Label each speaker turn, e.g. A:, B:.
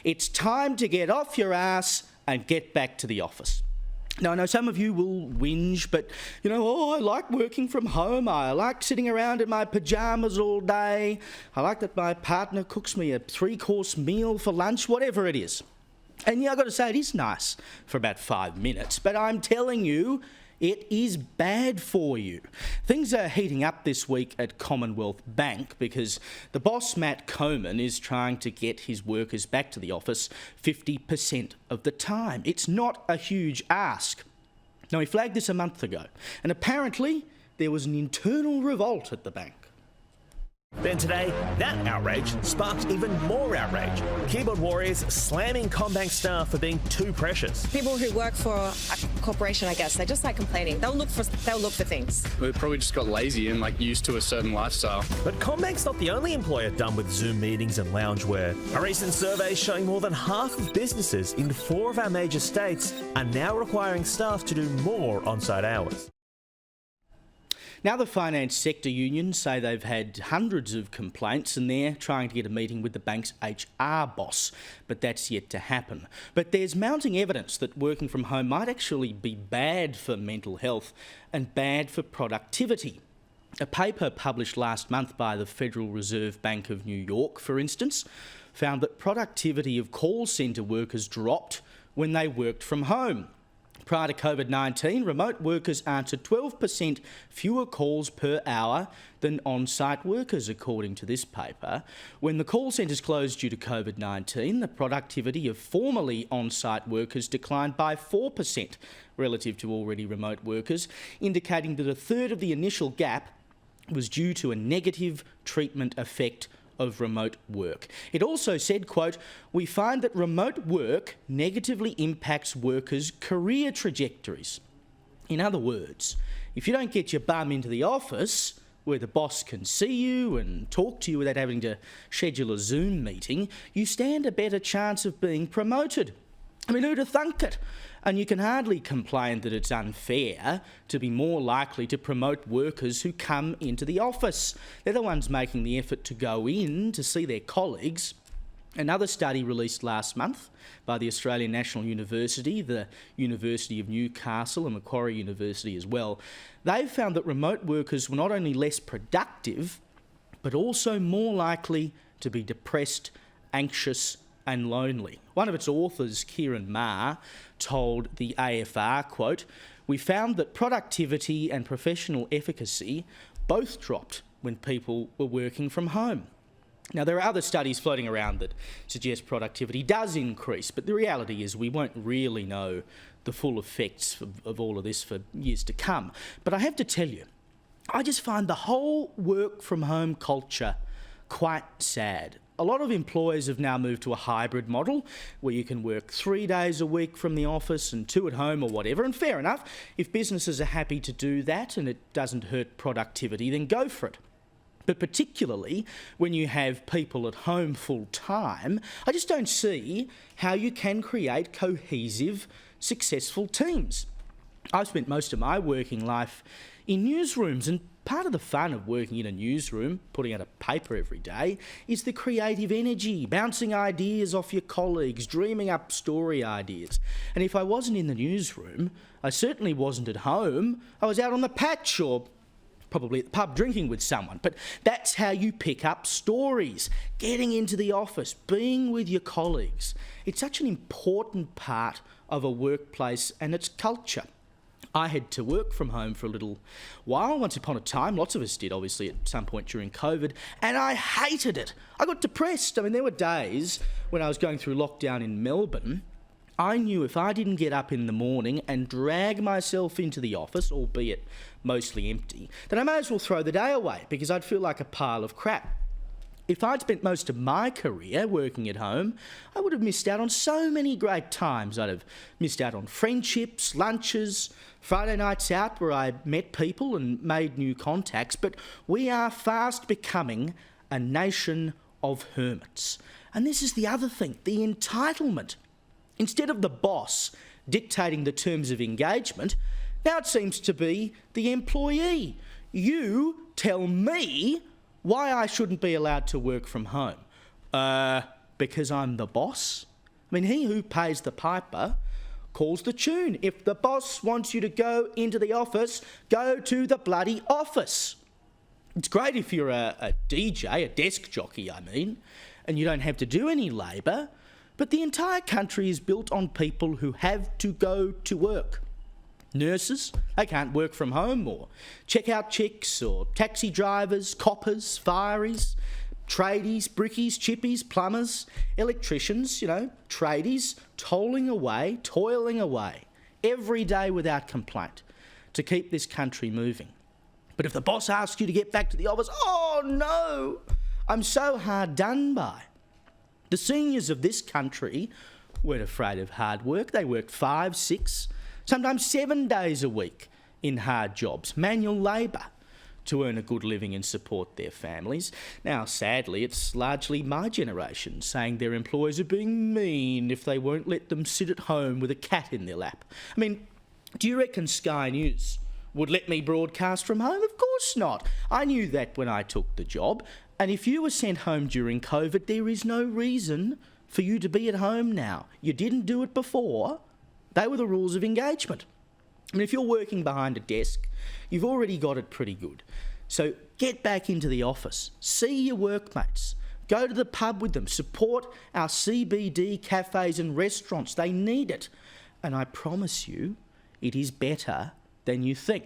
A: It's time to get off your ass and get back to the office. Now, I know some of you will whinge, but, I like working from home. I like sitting around in my pyjamas all day. I like that my partner cooks me a 3-course meal for lunch, whatever it is. And I've got to say, it is nice for about 5 minutes, but I'm telling you, it is bad for you. Things are heating up this week at Commonwealth Bank because the boss, Matt Coman, is trying to get his workers back to the office 50% of the time. It's not a huge ask. Now, he flagged this a month ago, and apparently there was an internal revolt at the bank.
B: Then today, that outrage sparked even more outrage. Keyboard warriors slamming CommBank staff for being too precious.
C: People who work for a corporation, I guess, they just like complaining. They'll look for things.
D: We probably just got lazy and used to a certain lifestyle.
B: But CommBank's not the only employer done with Zoom meetings and loungewear. A recent survey showing more than half of businesses in 4 of our major states are now requiring staff to do more on-site hours.
A: Now, the finance sector unions say they've had hundreds of complaints and they're trying to get a meeting with the bank's HR boss, but that's yet to happen. But there's mounting evidence that working from home might actually be bad for mental health and bad for productivity. A paper published last month by the Federal Reserve Bank of New York, for instance, found that productivity of call centre workers dropped when they worked from home. Prior to COVID-19, remote workers answered 12% fewer calls per hour than on-site workers, according to this paper. When the call centres closed due to COVID-19, the productivity of formerly on-site workers declined by 4% relative to already remote workers, indicating that a third of the initial gap was due to a negative treatment effect of remote work. It also said, quote, "We find that remote work negatively impacts workers' career trajectories." In other words, if you don't get your bum into the office where the boss can see you and talk to you without having to schedule a Zoom meeting, you stand a better chance of being promoted. I mean, who'd have thunk it? And you can hardly complain that it's unfair to be more likely to promote workers who come into the office. They're the ones making the effort to go in to see their colleagues. Another study released last month by the Australian National University, the University of Newcastle and Macquarie University as well, they found that remote workers were not only less productive, but also more likely to be depressed, anxious and lonely. One of its authors, Kieran Ma, told the AFR, quote, "We found that productivity and professional efficacy both dropped when people were working from home." Now, there are other studies floating around that suggest productivity does increase, but the reality is we won't really know the full effects of all of this for years to come. But I have to tell you, I just find the whole work from home culture quite sad. A lot of employers have now moved to a hybrid model where you can work 3 days a week from the office and 2 at home or whatever, and fair enough, if businesses are happy to do that and it doesn't hurt productivity, then go for it. But particularly when you have people at home full time, I just don't see how you can create cohesive, successful teams. I've spent most of my working life in newsrooms, and part of the fun of working in a newsroom, putting out a paper every day, is the creative energy, bouncing ideas off your colleagues, dreaming up story ideas. And if I wasn't in the newsroom, I certainly wasn't at home. I was out on the patch or probably at the pub drinking with someone. But that's how you pick up stories, getting into the office, being with your colleagues. It's such an important part of a workplace and its culture. I had to work from home for a little while, once upon a time. Lots of us did, obviously, at some point during COVID, and I hated it. I got depressed. I mean, there were days when I was going through lockdown in Melbourne, I knew if I didn't get up in the morning and drag myself into the office, albeit mostly empty, then I may as well throw the day away because I'd feel like a pile of crap. If I'd spent most of my career working at home, I would have missed out on so many great times. I'd have missed out on friendships, lunches, Friday nights out where I met people and made new contacts. But we are fast becoming a nation of hermits. And this is the other thing, the entitlement. Instead of the boss dictating the terms of engagement, now it seems to be the employee. You tell me why I shouldn't be allowed to work from home. Because I'm the boss? I mean, he who pays the piper calls the tune. If the boss wants you to go into the office, go to the bloody office. It's great if you're a DJ, a desk jockey, I mean, and you don't have to do any labour, but the entire country is built on people who have to go to work. Nurses, they can't work from home, or check-out chicks, or taxi drivers, coppers, fireys, tradies, brickies, chippies, plumbers, electricians, tradies, toiling away, every day without complaint to keep this country moving. But if the boss asks you to get back to the office, oh no, I'm so hard done by. The seniors of this country weren't afraid of hard work. They worked 5, 6, sometimes 7 days a week in hard jobs, manual labour, to earn a good living and support their families. Now, sadly, it's largely my generation saying their employers are being mean if they won't let them sit at home with a cat in their lap. I mean, do you reckon Sky News would let me broadcast from home? Of course not. I knew that when I took the job. And if you were sent home during COVID, there is no reason for you to be at home now. You didn't do it before. They were the rules of engagement. I mean, if you're working behind a desk, you've already got it pretty good. So get back into the office, see your workmates, go to the pub with them, support our CBD cafes and restaurants. They need it. And I promise you, it is better than you think.